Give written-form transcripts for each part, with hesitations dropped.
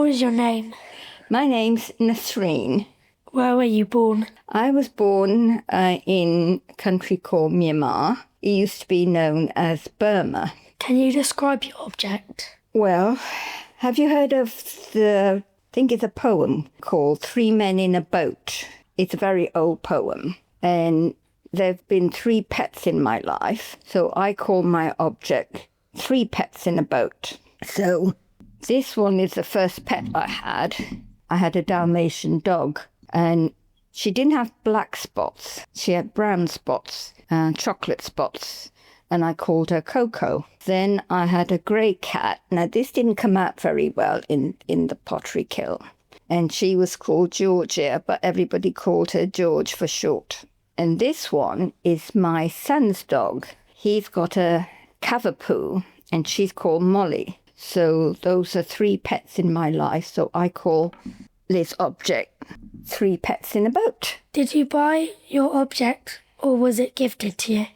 is your name? My name's Nesrine. Where were you born? I was born in a country called Myanmar. It used to be known as Burma. Can you describe your object? Well, have you heard of I think it's a poem called Three Men in a Boat. It's a very old poem. And there have been 3 pets in my life. So I call my object 3 pets in a boat. So this one is the first pet I had. I had a Dalmatian dog. And she didn't have black spots. She had brown spots and chocolate spots. And I called her Coco. Then I had a grey cat. Now, this didn't come out very well in the pottery kiln. And she was called Georgia, but everybody called her George for short. And this one is my son's dog. He's got a Cavapoo, and she's called Molly. So those are 3 pets in my life. So I call this object 3 pets in a boat. Did you buy your object or was it gifted to you?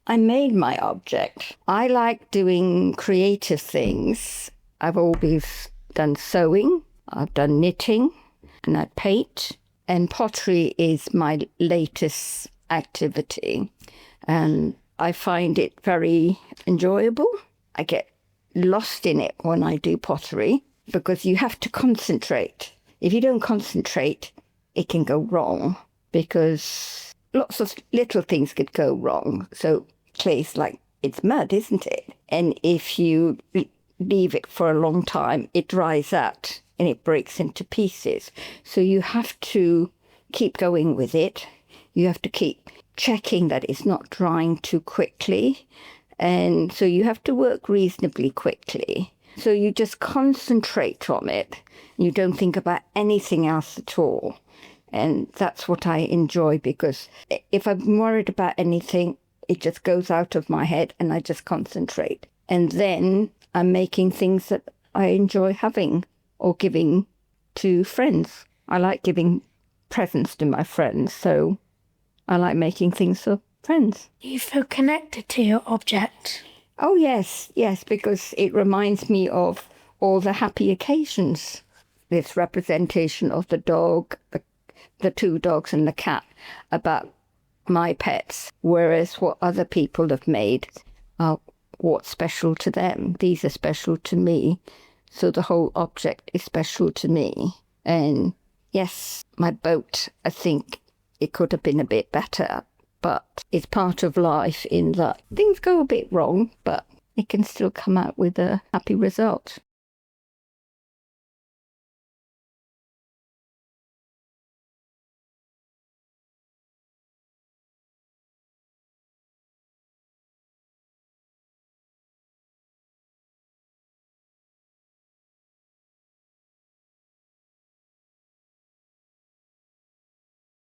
I made my object. I like doing creative things. I've always done sewing, I've done knitting, and I paint. And pottery is my latest activity. And I find it very enjoyable. I get lost in it when I do pottery because you have to concentrate. If you don't concentrate, it can go wrong because lots of little things could go wrong. So clay's like, it's mud, isn't it? And if you leave it for a long time, it dries out and it breaks into pieces. So you have to keep going with it. You have to keep checking that it's not drying too quickly. And so you have to work reasonably quickly. So you just concentrate on it. You don't think about anything else at all. And that's what I enjoy, because if I'm worried about anything, it just goes out of my head and I just concentrate. And then I'm making things that I enjoy having or giving to friends. I like giving presents to my friends, so I like making things for friends. You feel connected to your object? Oh, yes, because it reminds me of all the happy occasions. This representation of the dog, the 2 dogs and the cat, about my pets, whereas what other people have made are what's special to them. These are special to me, so the whole object is special to me. And yes, my boat, I think it could have been a bit better, but it's part of life in that things go a bit wrong, but it can still come out with a happy result.